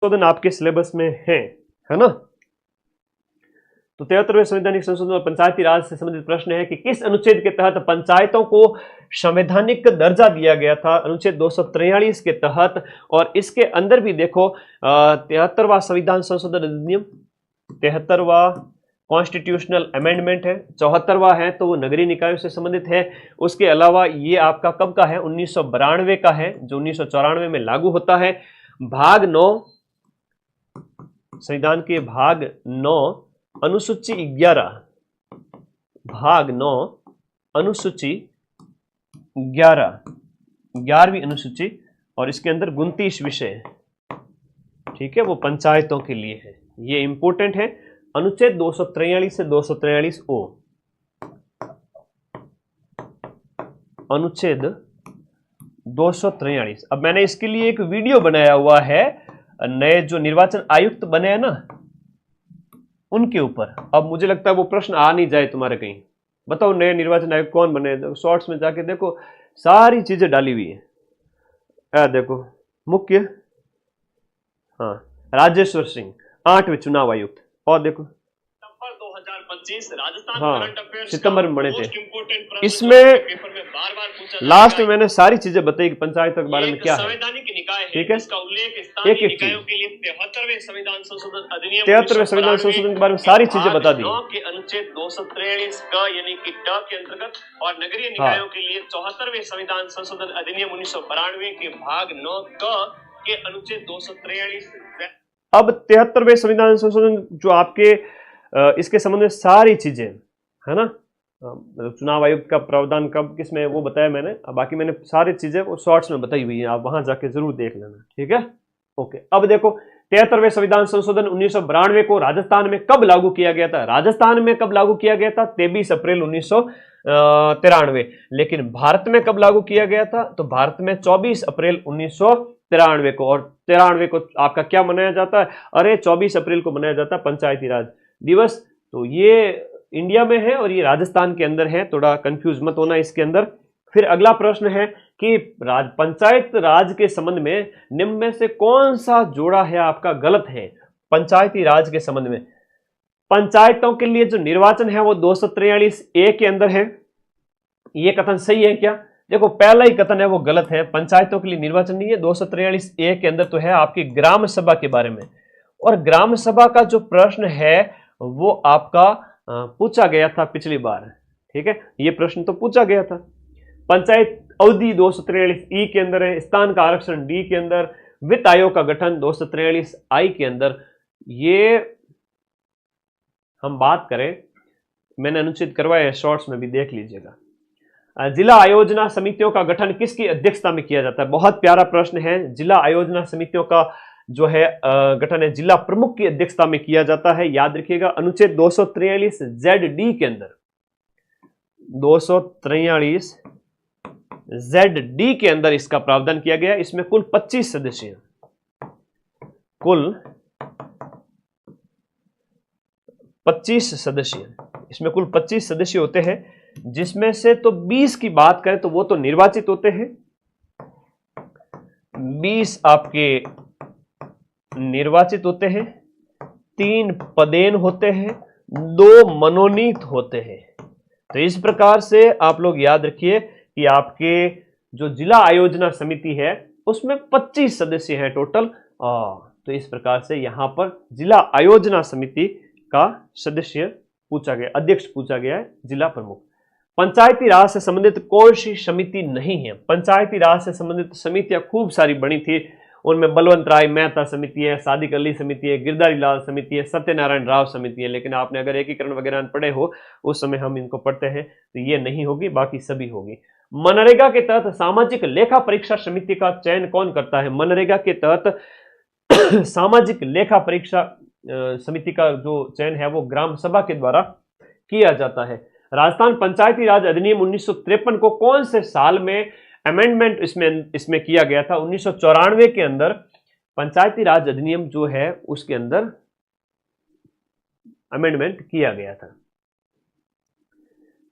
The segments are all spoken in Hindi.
संशोधन आपके सिलेबस में है ना। तो 73वें संवैधानिक संशोधन और पंचायती राज से संबंधित प्रश्न है कि किस अनुच्छेद के तहत पंचायतों को संवैधानिक दर्जा दिया गया था। अनुच्छेद 243 के तहत। और इसके अंदर भी देखो 73वां संविधान संशोधन अधिनियम, 73वां कॉन्स्टिट्यूशनल अमेंडमेंट है, 74वां है तो वो नगरीय निकायों से संबंधित है। उसके अलावा ये आपका कब का है, 1992 का है, जो 1994 में लागू होता है। भाग 9 संविधान के भाग 9 अनुसूची 11, भाग 9 अनुसूची 11, 11वीं अनुसूची, और इसके अंदर 29 विषय, ठीक है, वो पंचायतों के लिए है। ये इंपॉर्टेंट है। अनुच्छेद 243 से 243 ओ, अनुच्छेद 243। अब मैंने इसके लिए एक वीडियो बनाया हुआ है, नए जो निर्वाचन आयुक्त बने हैं ना उनके ऊपर। अब मुझे लगता है वो प्रश्न आ नहीं जाए तुम्हारे कहीं, बताओ नए निर्वाचन आयुक्त कौन बने। शॉर्ट्स में जाके देखो, सारी चीजें डाली हुई है। देखो मुख्य, हाँ, राजेश्वर सिंह 8वें चुनाव आयुक्त। और देखो 2025 राजस्थान, हाँ, सितंबर में बने थे। इसमें लास्ट में मैंने सारी चीजें बताई कि पंचायत के बारे में क्या है, ठीक है। एक एक चीज 73वें संविधान संशोधन अधिनियम, 73वें संविधान संशोधन के बारे में सारी चीजें बता दी। के अनुच्छेद 243 क यानी कि ट के अंतर्गत, और नगरीय निकायों के लिए 74वें संविधान संशोधन अधिनियम 1992 के भाग 9 क के अनुच्छेद 243। अब 73वें संविधान संशोधन जो आपके इसके संबंध में सारी चीजें है ना, चुनाव आयुक्त का प्रावधान कब किसमें वो बताया मैंने। बाकी मैंने सारी चीजें वो शॉर्ट्स में बताई हुई है, आप वहां जाके जरूर देख लेना, ठीक है। ओके, अब देखो 73वें संविधान संशोधन 1992 को राजस्थान में कब लागू किया गया था। राजस्थान में कब लागू किया गया था, 23 अप्रैल 1993। लेकिन भारत में कब लागू किया गया था, तो भारत में 24 अप्रैल 1993 को। और 93 को आपका क्या मनाया जाता है, अरे 24 अप्रैल को मनाया जाता है पंचायती राज दिवस। तो ये इंडिया में है और ये राजस्थान के अंदर है, थोड़ा कंफ्यूज मत होना इसके अंदर। फिर अगला प्रश्न है कि पंचायत राज के संबंध में निम्न में से कौन सा जोड़ा है आपका गलत है। पंचायती राज के संबंध में पंचायतों के लिए जो निर्वाचन है वो 243 ए के अंदर है। ये कथन सही है क्या? देखो पहला ही कथन है वो गलत है, पंचायतों के लिए निर्वाचन नहीं है। 243 ए के अंदर तो है आपकी ग्राम सभा के बारे में, और ग्राम सभा का जो प्रश्न है वो आपका पूछा गया था पिछली बार, ठीक है, ये प्रश्न तो पूछा गया था। पंचायत अवधि 243 ई के अंदर है, स्थान का आरक्षण डी के अंदर, वित्त आयोग का गठन 243 आई के अंदर। ये हम बात करें, मैंने अनुच्छेद करवाया है, शॉर्ट्स में भी देख लीजिएगा। जिला आयोजना समितियों का गठन किसकी अध्यक्षता में किया जाता है? बहुत प्यारा प्रश्न है। जिला आयोजना समितियों का जो है गठन है जिला प्रमुख की अध्यक्षता में किया जाता है, याद रखिएगा। अनुच्छेद 243 जेड डी के अंदर, 243 जेड डी के अंदर इसका प्रावधान किया गया। इसमें कुल 25 सदस्य हैं, कुल 25 सदस्य, इसमें कुल 25 सदस्य होते हैं, जिसमें से तो 20 की बात करें तो वो तो निर्वाचित होते हैं, 20 आपके निर्वाचित होते हैं, 3 पदेन होते हैं, 2 मनोनीत होते हैं। तो इस प्रकार से आप लोग याद रखिए कि आपके जो जिला आयोजना समिति है उसमें 25 सदस्य हैं टोटल। तो इस प्रकार से यहां पर जिला आयोजना समिति का सदस्य पूछा गया, अध्यक्ष पूछा गया है, जिला प्रमुख। पंचायती राज से संबंधित कोई सी समिति नहीं है। पंचायती राज से संबंधित समितियां खूब सारी बनी थी, उनमें बलवंत राय मेहता समिति है, सादिक अली समिति है, गिरधारी लाल समिति है, सत्यनारायण राव समिति है। लेकिन आपने अगर एकीकरण वगैरह पढ़े हो, उस समय हम इनको पढ़ते हैं, तो ये नहीं होगी, बाकी सभी होगी। मनरेगा के तहत सामाजिक लेखा परीक्षा समिति का चयन कौन करता है? मनरेगा के तहत सामाजिक लेखा परीक्षा समिति का जो चयन है वो ग्राम सभा के द्वारा किया जाता है। राजस्थान पंचायती राज अधिनियम 1953 को कौन से साल में अमेंडमेंट इसमें किया गया था? 1994 के अंदर पंचायती राज अधिनियम जो है उसके अंदर अमेंडमेंट किया गया था।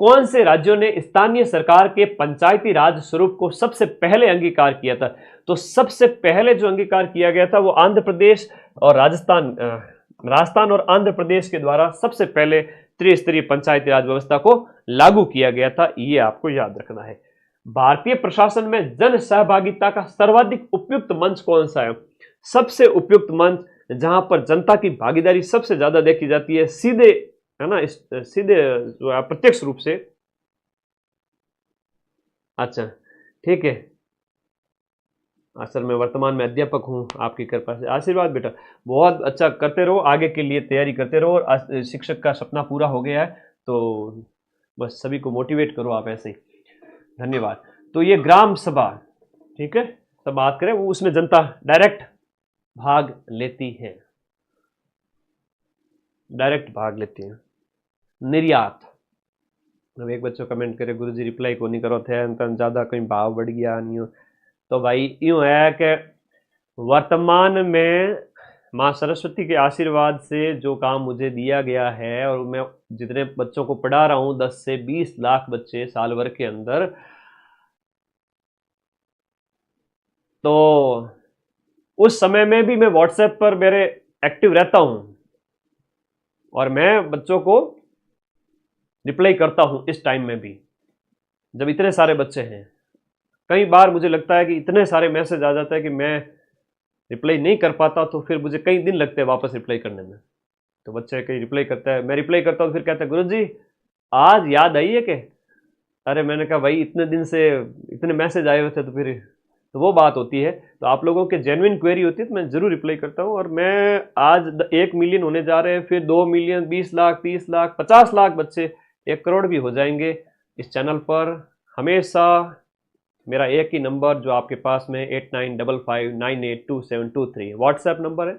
कौन से राज्यों ने स्थानीय सरकार के पंचायती राज स्वरूप को सबसे पहले अंगीकार किया था? तो सबसे पहले जो अंगीकार किया गया था वो आंध्र प्रदेश और राजस्थान और आंध्र प्रदेश के द्वारा सबसे पहले त्रिस्तरीय पंचायती राज व्यवस्था को लागू किया गया था। ये आपको याद रखना है। भारतीय प्रशासन में जन सहभागिता का सर्वाधिक उपयुक्त मंच कौन सा है? सबसे उपयुक्त मंच जहां पर जनता की भागीदारी सबसे ज्यादा देखी जाती है, सीधे, है ना, सीधे जो है प्रत्यक्ष रूप से। अच्छा, ठीक है। असल में वर्तमान में अध्यापक हूं, आपकी कृपा से आशीर्वाद बेटा। बहुत अच्छा करते रहो, आगे के लिए तैयारी करते रहो। और शिक्षक का सपना पूरा हो गया है, तो बस सभी को मोटिवेट करो आप ऐसे ही। धन्यवाद। तो ये ग्राम सभा, ठीक है, सब बात करें, वो उसमें जनता डायरेक्ट भाग लेती है, डायरेक्ट भाग लेती है। निर्यात, अब एक बच्चों कमेंट करे गुरुजी रिप्लाई को नहीं करो थे, ज्यादा कहीं भाव बढ़ गया नहीं हो। तो भाई यूं है कि वर्तमान में माँ सरस्वती के आशीर्वाद से जो काम मुझे दिया गया है, और मैं जितने बच्चों को पढ़ा रहा हूं 10 से 20 लाख बच्चे साल भर के अंदर, तो उस समय में भी मैं व्हाट्सएप पर मेरे एक्टिव रहता हूं और मैं बच्चों को रिप्लाई करता हूं इस टाइम में भी, जब इतने सारे बच्चे हैं। कई बार मुझे लगता है कि इतने सारे मैसेज आ जाता है कि मैं रिप्लाई नहीं कर पाता, तो फिर मुझे कई दिन लगते हैं वापस रिप्लाई करने में। तो बच्चे कहीं रिप्लाई करता है, मैं रिप्लाई करता हूँ, फिर कहता है गुरुजी आज याद आई है कि, अरे मैंने कहा भाई इतने दिन से इतने मैसेज आए हुए थे, तो फिर तो वो बात होती है। तो आप लोगों के जेन्युइन क्वेरी होती है तो मैं जरूर रिप्लाई करता हूँ। और मैं आज 1 मिलियन होने जा रहे हैं, फिर 2 मिलियन, 20 लाख, 30 लाख, 50 लाख बच्चे, 1 करोड़ भी हो जाएंगे इस चैनल पर। हमेशा मेरा एक ही नंबर जो आपके पास में 8955982723 व्हाट्सएप नंबर है,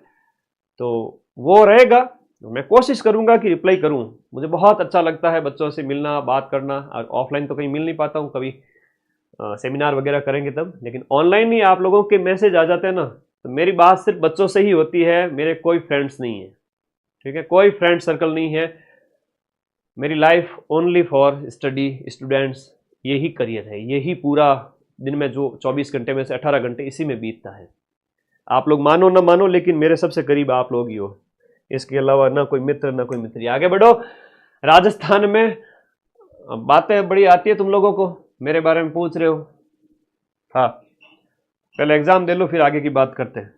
तो वो रहेगा। मैं कोशिश करूंगा कि रिप्लाई करूं। मुझे बहुत अच्छा लगता है बच्चों से मिलना, बात करना। और ऑफलाइन तो कहीं मिल नहीं पाता हूं, कभी सेमिनार वगैरह करेंगे तब, लेकिन ऑनलाइन ही आप लोगों के मैसेज आ जाते हैं ना, तो मेरी बात सिर्फ बच्चों से ही होती है। मेरे कोई फ्रेंड्स नहीं है, ठीक है, कोई फ्रेंड सर्कल नहीं है। मेरी life only for study, students, यही करियर है, यही पूरा दिन में जो 24 घंटे में से 18 घंटे इसी में बीतता है। आप लोग मानो ना मानो, लेकिन मेरे सबसे करीब आप लोग ही हो। इसके अलावा ना कोई मित्र, ना कोई मित्री। आगे बढ़ो। राजस्थान में बातें बड़ी आती है तुम लोगों को, मेरे बारे में पूछ रहे हो। हाँ, पहले एग्जाम दे लो, फिर आगे की बात करते हैं।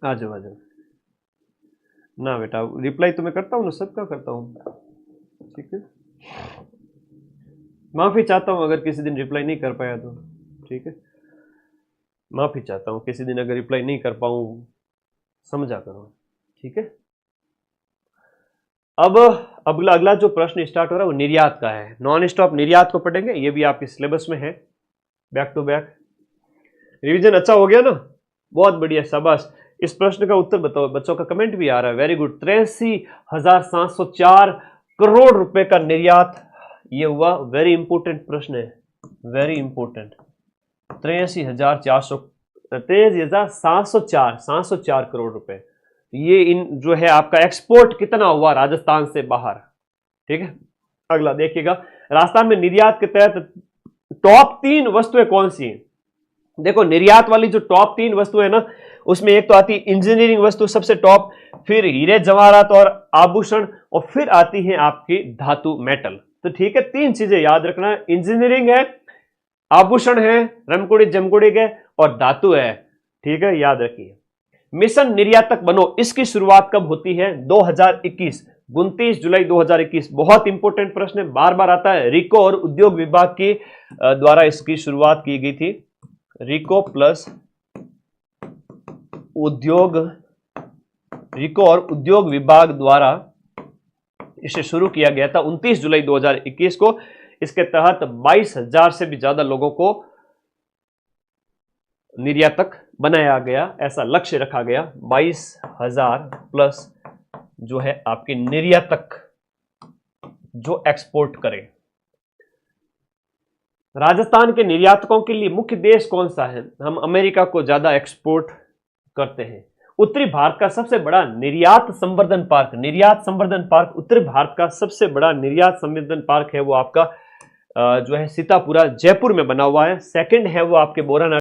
आ जाओ आ जाओ। ना बेटा, रिप्लाई तो मैं करता हूँ ना, सबका करता हूँ, ठीक है। माफी चाहता हूँ अगर किसी दिन रिप्लाई नहीं कर पाया तो, ठीक है। माफी चाहता हूँ किसी दिन अगर रिप्लाई नहीं कर पाऊँ, समझा करो, ठीक है। अब अगला जो प्रश्न स्टार्ट हो रहा है वो निर्यात का है। नॉन स्टॉप निर्यात को पढ़ेंगे, ये भी आपके सिलेबस में है, बैक टू बैक। रिवीजन अच्छा हो गया ना, बहुत बढ़िया, शाबाश। इस प्रश्न का उत्तर बताओ, बच्चों का कमेंट भी आ रहा है, वेरी गुड। 83,704 करोड़ रुपए का निर्यात ये हुआ। वेरी इंपोर्टेंट प्रश्न है, वेरी इंपोर्टेंट। 83,704 करोड़ रुपए, ये इन जो है आपका एक्सपोर्ट कितना हुआ राजस्थान से बाहर, ठीक है। अगला देखिएगा, राजस्थान में निर्यात के तहत टॉप 3 वस्तुएं कौन सी हैं? देखो, निर्यात वाली जो टॉप 3 वस्तुएं है ना, उसमें एक तो आती है इंजीनियरिंग वस्तु सबसे टॉप, फिर हीरे जवाहरात और आभूषण, और फिर आती है आपकी धातु, मेटल। तो ठीक है, 3 चीजें याद रखना है, इंजीनियरिंग है, आभूषण है, रमकुड़ी जमकुड़ी के, और धातु है, ठीक है, याद रखिए। मिशन निर्यातक बनो, इसकी शुरुआत कब होती है? 2021, 29 जुलाई 2021। बहुत इंपॉर्टेंट प्रश्न है, बार बार आता है। रिको और उद्योग विभाग की द्वारा इसकी शुरुआत की गई थी। रिको और उद्योग विभाग द्वारा इसे शुरू किया गया था 29 जुलाई 2021 को। इसके तहत 22,000 से भी ज्यादा लोगों को निर्यातक बनाया गया, ऐसा लक्ष्य रखा गया। 22,000 प्लस जो है आपके निर्यातक जो एक्सपोर्ट करें। राजस्थान के निर्यातकों के लिए मुख्य देश कौन सा है? हम अमेरिका को ज्यादा एक्सपोर्ट करते हैं। उत्तरी भारत का सबसे बड़ा निर्यात संवर्धन पार्क, निर्यात संवर्धन पार्क उत्तरी भारत का सबसे बड़ा निर्यात संवर्धन पार्क है वो आपका जो है सीतापुरा जयपुर में बना हुआ है। सेकंड है वो आपके बोराना